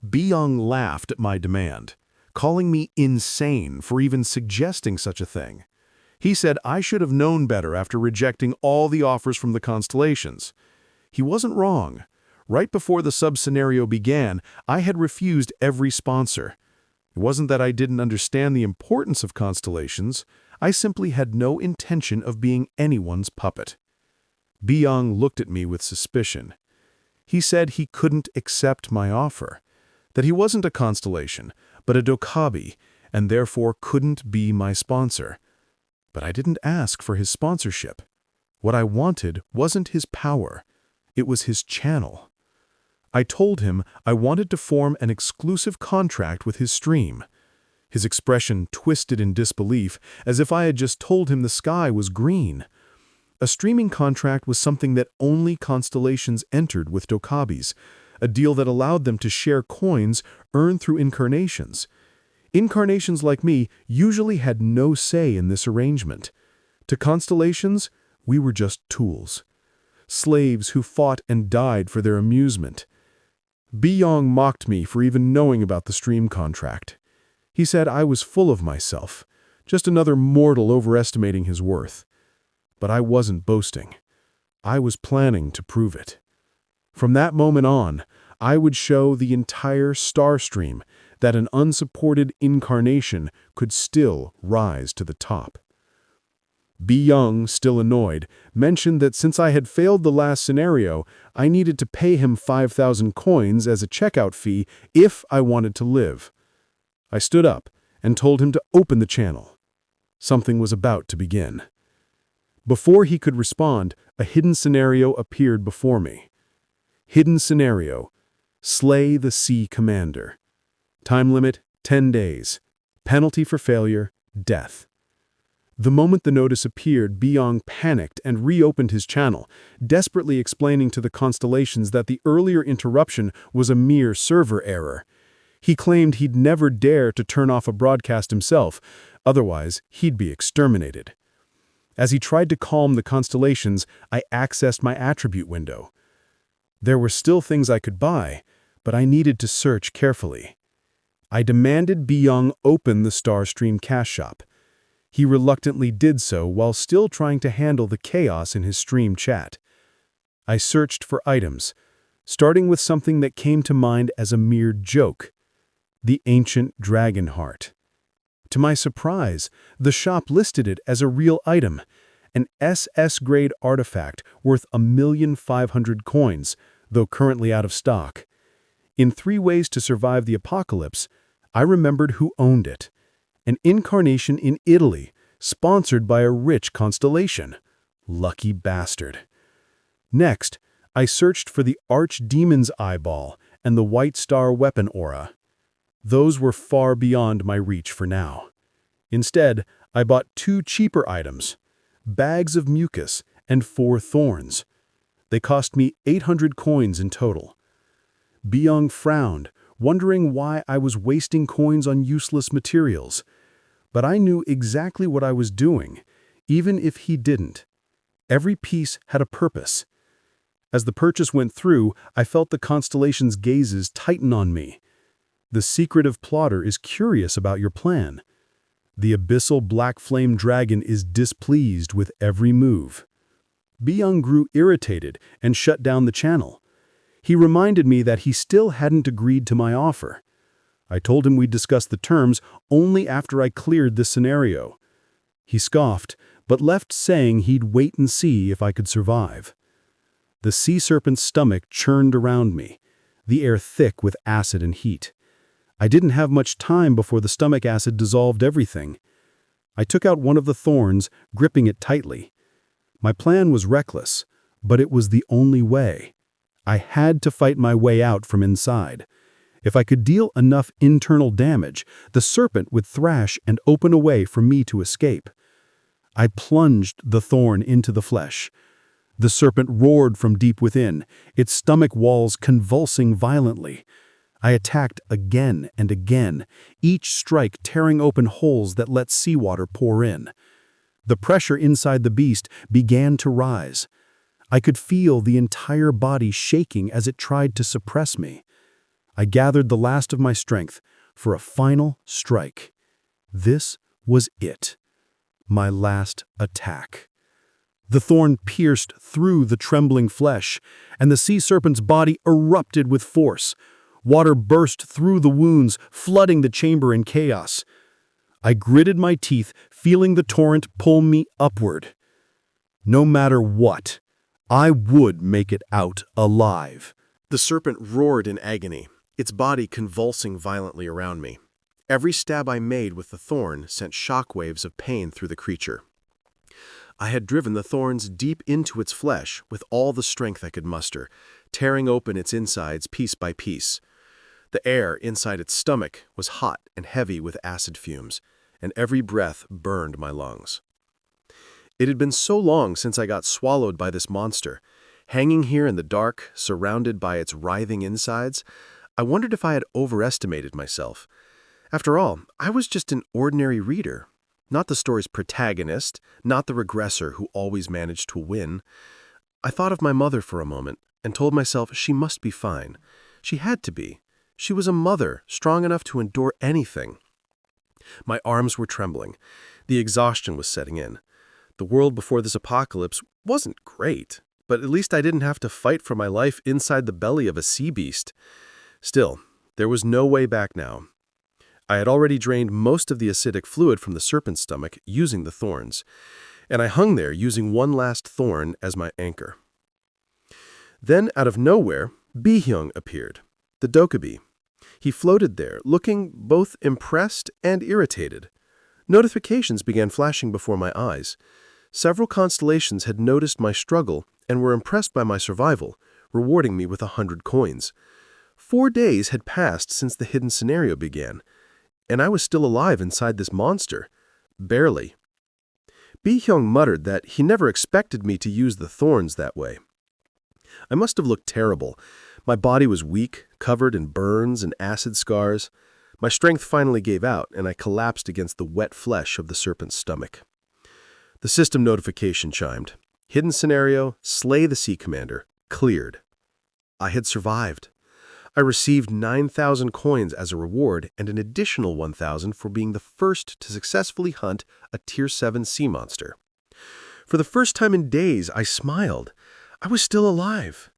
Byung laughed at my demand, calling me insane for even suggesting such a thing. He said I should have known better after rejecting all the offers from the constellations. He wasn't wrong. Right before the sub-scenario began, I had refused every sponsor. It wasn't that I didn't understand the importance of constellations. I simply had no intention of being anyone's puppet. Byung looked at me with suspicion. He said he couldn't accept my offer, that he wasn't a constellation, but a dokabi, and therefore couldn't be my sponsor. But I didn't ask for his sponsorship. What I wanted wasn't his power. It was his channel. I told him I wanted to form an exclusive contract with his stream. His expression twisted in disbelief, as if I had just told him the sky was green. A streaming contract was something that only constellations entered with dokabis, a deal that allowed them to share coins earned through incarnations. Incarnations like me usually had no say in this arrangement. To constellations, we were just tools. Slaves who fought and died for their amusement. Byung mocked me for even knowing about the stream contract. He said I was full of myself, just another mortal overestimating his worth. But I wasn't boasting. I was planning to prove it. From that moment on, I would show the entire star stream that an unsupported incarnation could still rise to the top. Byung, still annoyed, mentioned that since I had failed the last scenario, I needed to pay him 5,000 coins as a checkout fee if I wanted to live. I stood up and told him to open the channel. Something was about to begin. Before he could respond, a hidden scenario appeared before me. Hidden scenario: slay the Sea Commander. Time limit: 10 days. Penalty for failure: death. The moment the notice appeared, Byung panicked and reopened his channel, desperately explaining to the constellations that the earlier interruption was a mere server error. He claimed he'd never dare to turn off a broadcast himself, otherwise he'd be exterminated. As he tried to calm the constellations, I accessed my attribute window. There were still things I could buy, but I needed to search carefully. I demanded Byung open the Starstream cash shop. He reluctantly did so while still trying to handle the chaos in his stream chat. I searched for items, starting with something that came to mind as a mere joke: the ancient dragon heart. To my surprise, the shop listed it as a real item, an SS-grade artifact worth 1,500,000 coins, though currently out of stock. In 3 Ways to Survive the Apocalypse, I remembered who owned it: an incarnation in Italy, sponsored by a rich constellation. Lucky bastard. Next, I searched for the Archdemon's Eyeball and the White Star Weapon Aura. Those were far beyond my reach for now. Instead, I bought 2 cheaper items: bags of mucus and 4 thorns. They cost me 800 coins in total. Byung frowned, wondering why I was wasting coins on useless materials. But I knew exactly what I was doing, even if he didn't. Every piece had a purpose. As the purchase went through, I felt the constellation's gazes tighten on me. The secretive plotter is curious about your plan. The abyssal black flame dragon is displeased with every move. Byung grew irritated and shut down the channel. He reminded me that he still hadn't agreed to my offer. I told him we'd discuss the terms only after I cleared this scenario. He scoffed, but left saying he'd wait and see if I could survive. The sea serpent's stomach churned around me, the air thick with acid and heat. I didn't have much time before the stomach acid dissolved everything. I took out one of the thorns, gripping it tightly. My plan was reckless, but it was the only way. I had to fight my way out from inside. If I could deal enough internal damage, the serpent would thrash and open a way for me to escape. I plunged the thorn into the flesh. The serpent roared from deep within, its stomach walls convulsing violently. I attacked again and again, each strike tearing open holes that let seawater pour in. The pressure inside the beast began to rise. I could feel the entire body shaking as it tried to suppress me. I gathered the last of my strength for a final strike. This was it. My last attack. The thorn pierced through the trembling flesh, and the sea serpent's body erupted with force. Water burst through the wounds, flooding the chamber in chaos. I gritted my teeth, feeling the torrent pull me upward. No matter what, I would make it out alive. The serpent roared in agony, its body convulsing violently around me. Every stab I made with the thorn sent shockwaves of pain through the creature. I had driven the thorns deep into its flesh with all the strength I could muster, tearing open its insides piece by piece. The air inside its stomach was hot and heavy with acid fumes, and every breath burned my lungs. It had been so long since I got swallowed by this monster. Hanging here in the dark, surrounded by its writhing insides, I wondered if I had overestimated myself. After all, I was just an ordinary reader, not the story's protagonist, not the regressor who always managed to win. I thought of my mother for a moment and told myself she must be fine. She had to be. She was a mother, strong enough to endure anything. My arms were trembling. The exhaustion was setting in. The world before this apocalypse wasn't great, but at least I didn't have to fight for my life inside the belly of a sea beast. Still, there was no way back now. I had already drained most of the acidic fluid from the serpent's stomach using the thorns, and I hung there using one last thorn as my anchor. Then, out of nowhere, Bi-hyung appeared, the Dokkaebi. He floated there, looking both impressed and irritated. Notifications began flashing before my eyes. Several constellations had noticed my struggle and were impressed by my survival, rewarding me with 100 coins. 4 days had passed since the hidden scenario began, and I was still alive inside this monster. Barely. Bi-hyung muttered that he never expected me to use the thorns that way. I must have looked terrible. My body was weak, covered in burns and acid scars. My strength finally gave out, and I collapsed against the wet flesh of the serpent's stomach. The system notification chimed. Hidden scenario, slay the sea commander, cleared. I had survived. I received 9,000 coins as a reward and an additional 1,000 for being the first to successfully hunt a Tier 7 sea monster. For the first time in days, I smiled. I was still alive.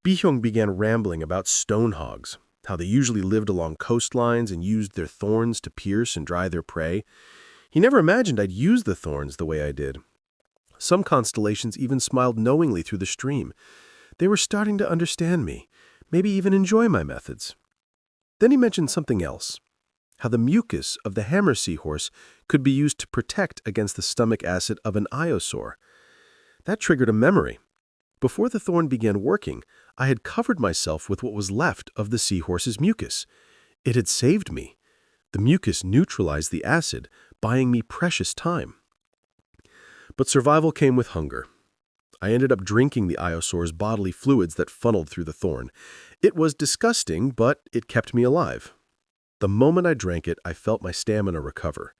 Bi-hyung began rambling about stone hogs, how they usually lived along coastlines and used their thorns to pierce and dry their prey. He never imagined I'd use the thorns the way I did. Some constellations even smiled knowingly through the stream. They were starting to understand me, maybe even enjoy my methods. Then he mentioned something else, how the mucus of the hammer seahorse could be used to protect against the stomach acid of an iosaur. That triggered a memory. Before the thorn began working, I had covered myself with what was left of the seahorse's mucus. It had saved me. The mucus neutralized the acid, buying me precious time. But survival came with hunger. I ended up drinking the iosaur's bodily fluids that funneled through the thorn. It was disgusting, but it kept me alive. The moment I drank it, I felt my stamina recover.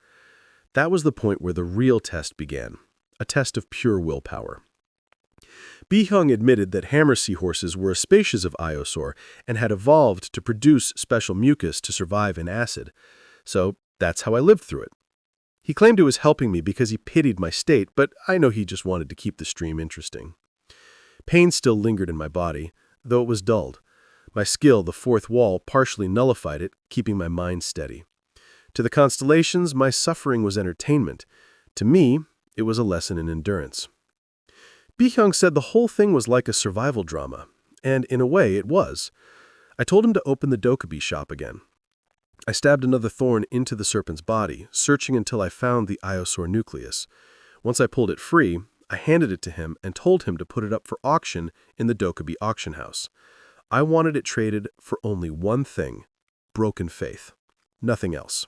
That was the point where the real test began, a test of pure willpower. Bi-hyung admitted that hammer seahorses were a species of iosaur and had evolved to produce special mucus to survive in acid. So that's how I lived through it. He claimed it was helping me because he pitied my state, but I know he just wanted to keep the stream interesting. Pain still lingered in my body, though it was dulled. My skill, the fourth wall, partially nullified it, keeping my mind steady. To the constellations, my suffering was entertainment. To me, it was a lesson in endurance. Bi-hyung said the whole thing was like a survival drama, and in a way it was. I told him to open the Dokkaebi shop again. I stabbed another thorn into the serpent's body, searching until I found the iosaur nucleus. Once I pulled it free, I handed it to him and told him to put it up for auction in the Dokkaebi auction house. I wanted it traded for only one thing, broken faith. Nothing else.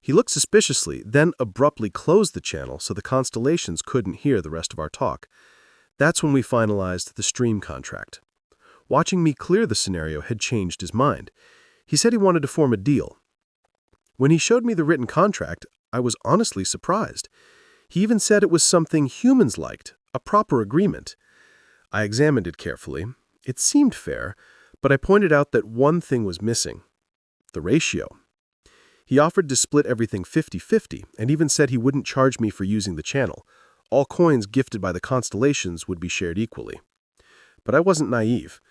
He looked suspiciously, then abruptly closed the channel so the constellations couldn't hear the rest of our talk. That's when we finalized the stream contract. Watching me clear the scenario had changed his mind. He said he wanted to form a deal. When he showed me the written contract, I was honestly surprised. He even said it was something humans liked, a proper agreement. I examined it carefully. It seemed fair, But I pointed out that one thing was missing: the ratio. He offered to split everything 50-50 and even said he wouldn't charge me for using the channel. All coins gifted by the constellations would be shared equally. But I wasn't naive.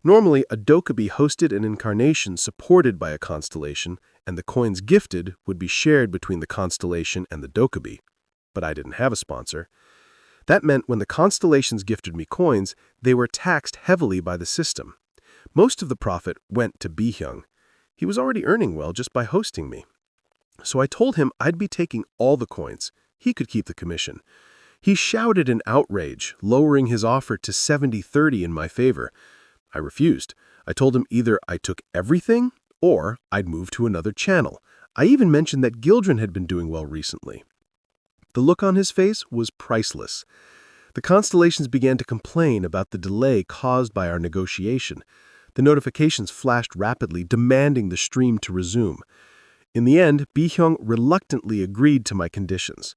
Normally, a dokubi hosted an incarnation supported by a constellation, and the coins gifted would be shared between the constellation and the dokubi. But I didn't have a sponsor. That meant when the constellations gifted me coins, they were taxed heavily by the system. Most of the profit went to Bi-hyung. He was already earning well just by hosting me. So I told him I'd be taking all the coins. He could keep the commission. He shouted in outrage, lowering his offer to 70-30 in my favor. I refused. I told him either I took everything or I'd move to another channel. I even mentioned that Gildren had been doing well recently. The look on his face was priceless. The constellations began to complain about the delay caused by our negotiation. The notifications flashed rapidly, demanding the stream to resume. In the end, Bi-hyung reluctantly agreed to my conditions.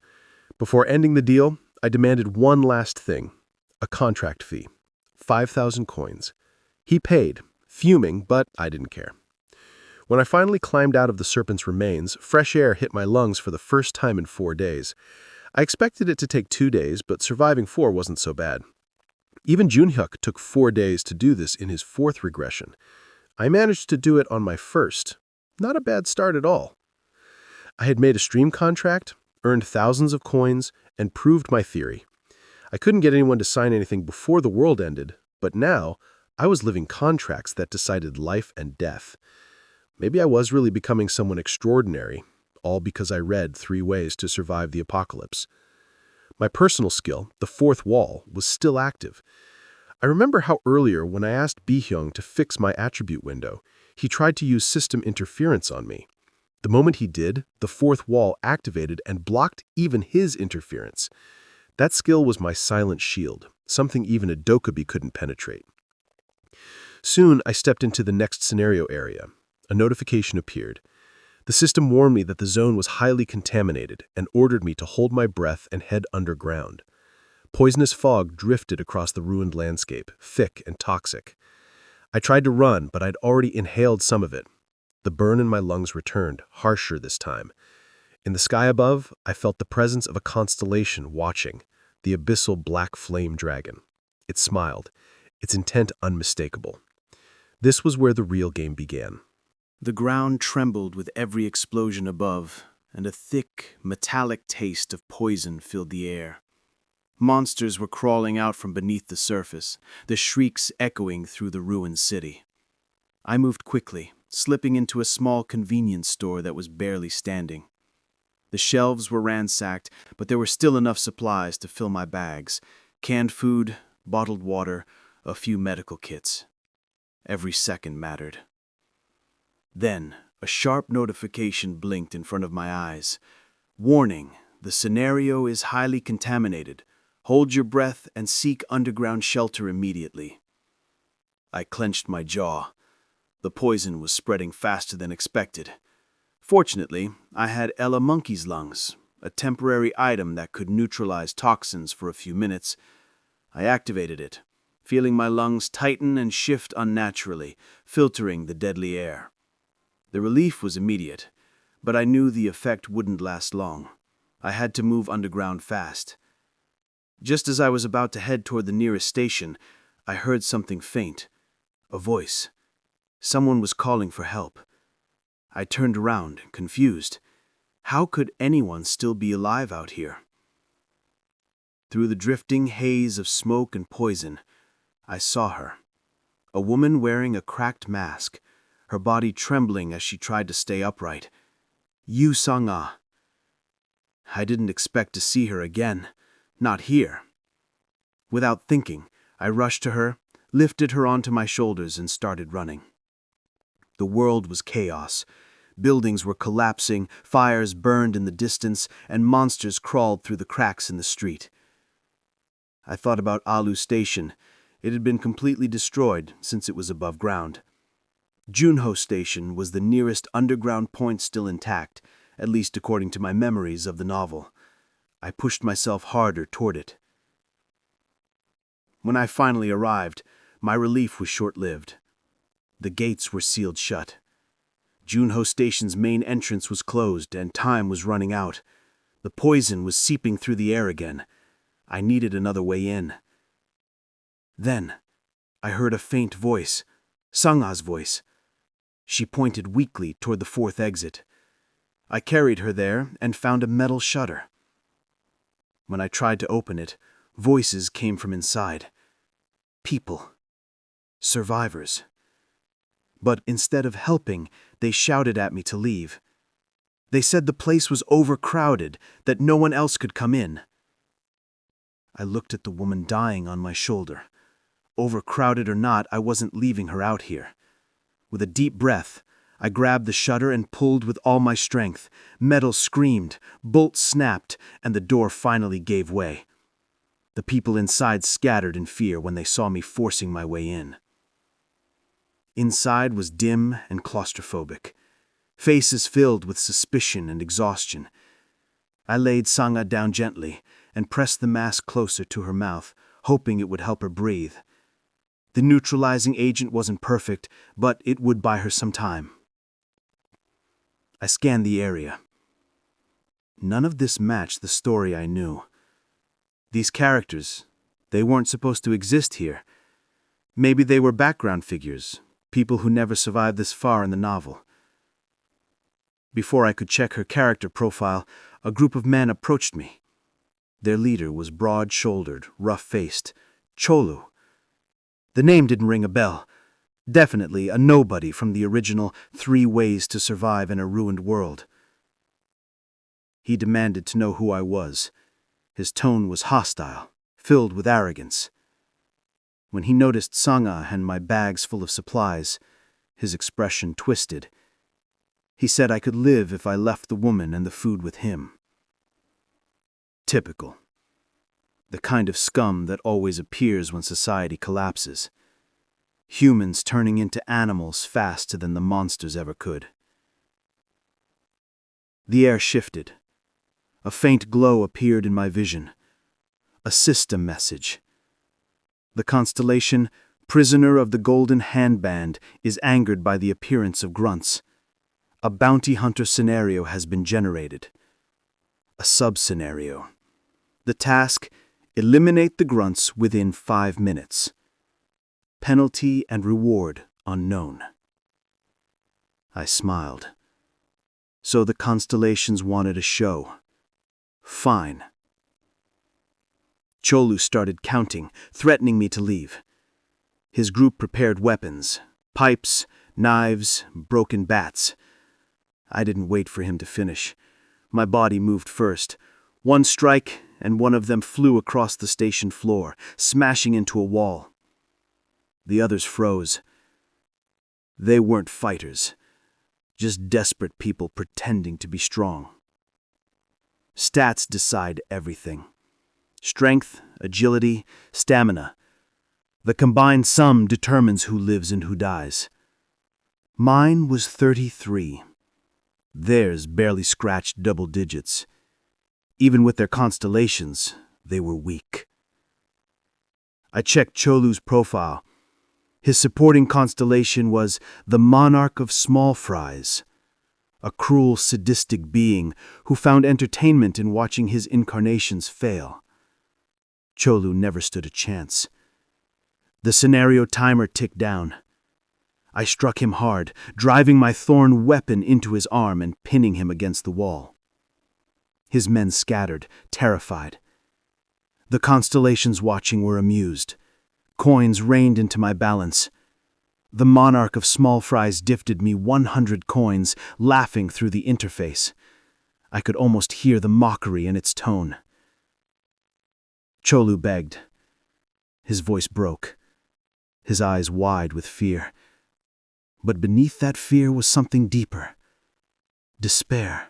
Before ending the deal, I demanded one last thing: a contract fee, 5,000 coins. He paid, fuming, but I didn't care. When I finally climbed out of the serpent's remains, fresh air hit my lungs for the first time in 4 days. I expected it to take 2 days, but surviving 4 wasn't so bad. Even Joonghyuk took 4 days to do this in his 4th regression. I managed to do it on my 1st. Not a bad start at all. I had made a stream contract, earned thousands of coins, and proved my theory. I couldn't get anyone to sign anything before the world ended, but now I was living contracts that decided life and death. Maybe I was really becoming someone extraordinary, all because I read 3 Ways to Survive the Apocalypse. My personal skill, the 4th wall, was still active. I remember how earlier, when I asked Bi-hyung to fix my attribute window, he tried to use system interference on me. The moment he did, the 4th wall activated and blocked even his interference. That skill was my silent shield, something even a dokubi couldn't penetrate. Soon, I stepped into the next scenario area. A notification appeared. The system warned me that the zone was highly contaminated and ordered me to hold my breath and head underground. Poisonous fog drifted across the ruined landscape, thick and toxic. I tried to run, but I'd already inhaled some of it. The burn in my lungs returned, harsher this time. In the sky above, I felt the presence of a constellation watching, the abyssal black flame dragon. It smiled, its intent unmistakable. This was where the real game began. The ground trembled with every explosion above, and a thick, metallic taste of poison filled the air. Monsters were crawling out from beneath the surface, the shrieks echoing through the ruined city. I moved quickly, slipping into a small convenience store that was barely standing. The shelves were ransacked, but there were still enough supplies to fill my bags: canned food, bottled water, a few medical kits. Every second mattered. Then, a sharp notification blinked in front of my eyes. Warning: the scenario is highly contaminated. Hold your breath and seek underground shelter immediately. I clenched my jaw. The poison was spreading faster than expected. Fortunately, I had Ella Monkey's lungs, a temporary item that could neutralize toxins for a few minutes. I activated it, feeling my lungs tighten and shift unnaturally, filtering the deadly air. The relief was immediate, but I knew the effect wouldn't last long. I had to move underground fast. Just as I was about to head toward the nearest station, I heard something faint. A voice. Someone was calling for help. I turned around, confused. How could anyone still be alive out here? Through the drifting haze of smoke and poison, I saw her. A woman wearing a cracked mask, her body trembling as she tried to stay upright. Yoo Joonghyuk. I didn't expect to see her again. Not here. Without thinking, I rushed to her, lifted her onto my shoulders, and started running. The world was chaos. Buildings were collapsing, fires burned in the distance, and monsters crawled through the cracks in the street. I thought about Alu Station. It had been completely destroyed since it was above ground. Junho Station was the nearest underground point still intact, at least according to my memories of the novel. I pushed myself harder toward it. When I finally arrived, my relief was short-lived. The gates were sealed shut. Junho Station's main entrance was closed, and time was running out. The poison was seeping through the air again. I needed another way in. Then, I heard a faint voice, Sang-a's voice. She pointed weakly toward the fourth exit. I carried her there and found a metal shutter. When I tried to open it, voices came from inside. People. Survivors. But instead of helping, they shouted at me to leave. They said the place was overcrowded, that no one else could come in. I looked at the woman dying on my shoulder. Overcrowded or not, I wasn't leaving her out here. With a deep breath, I grabbed the shutter and pulled with all my strength. Metal screamed, bolts snapped, and the door finally gave way. The people inside scattered in fear when they saw me forcing my way in. Inside was dim and claustrophobic, faces filled with suspicion and exhaustion. I laid Sang-a down gently and pressed the mask closer to her mouth, hoping it would help her breathe. The neutralizing agent wasn't perfect, but it would buy her some time. I scanned the area. None of this matched the story I knew. These characters, they weren't supposed to exist here. Maybe they were background figures, people who never survived this far in the novel. Before I could check her character profile, a group of men approached me. Their leader was broad-shouldered, rough-faced, Cholu. The name didn't ring a bell. Definitely a nobody from the original 3 Ways to Survive in a Ruined World. He demanded to know who I was. His tone was hostile, filled with arrogance. When he noticed Sang-a and my bags full of supplies, his expression twisted. He said I could live if I left the woman and the food with him. Typical. The kind of scum that always appears when society collapses. Humans turning into animals faster than the monsters ever could. The air shifted. A faint glow appeared in my vision. A system message. The constellation, Prisoner of the Golden Handband, is angered by the appearance of grunts. A bounty hunter scenario has been generated. A sub-scenario. The task: eliminate the grunts within 5 minutes. Penalty and reward unknown. I smiled. So the constellations wanted a show. Fine. Cholu started counting, threatening me to leave. His group prepared weapons, pipes, knives, broken bats. I didn't wait for him to finish. My body moved first. One strike, and one of them flew across the station floor, smashing into a wall. The others froze. They weren't fighters, just desperate people pretending to be strong. Stats decide everything. Strength, agility, stamina. The combined sum determines who lives and who dies. Mine was 33. Theirs barely scratched double digits. Even with their constellations, they were weak. I checked Cholu's profile. His supporting constellation was the Monarch of Small Fries, a cruel, sadistic being who found entertainment in watching his incarnations fail. Cholu never stood a chance. The scenario timer ticked down. I struck him hard, driving my thorn weapon into his arm and pinning him against the wall. His men scattered, terrified. The constellations watching were amused. Coins rained into my balance. The Monarch of Small Fries gifted me 100 coins, laughing through the interface. I could almost hear the mockery in its tone. Cholu begged. His voice broke, his eyes wide with fear. But beneath that fear was something deeper. Despair.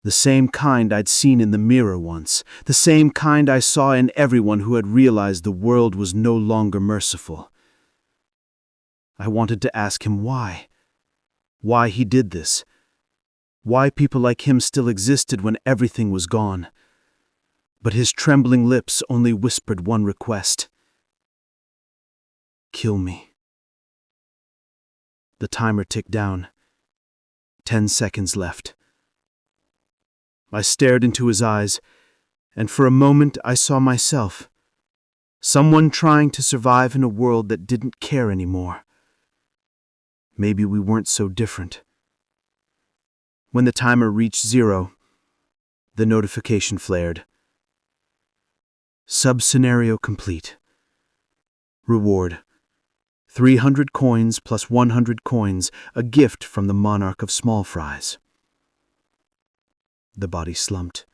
The same kind I'd seen in the mirror once, the same kind I saw in everyone who had realized the world was no longer merciful. I wanted to ask him why. Why he did this. Why people like him still existed when everything was gone. But his trembling lips only whispered one request. Kill me. The timer ticked down. 10 seconds left. I stared into his eyes, and for a moment I saw myself. Someone trying to survive in a world that didn't care anymore. Maybe we weren't so different. When the timer reached 0, the notification flared. Sub-scenario complete. Reward: 300 coins plus 100 coins, a gift from the monarch of small fries. The body slumped.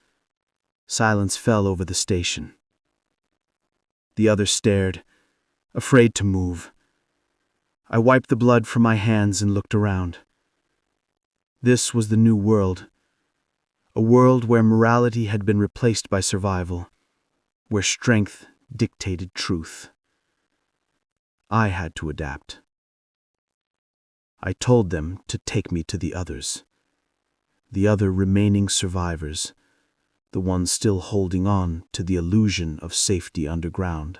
Silence fell over the station. The others stared, afraid to move. I wiped the blood from my hands and looked around. This was the new world. A world where morality had been replaced by survival, where strength dictated truth. I had to adapt. I told them to take me to the others. The other remaining survivors, the ones still holding on to the illusion of safety underground.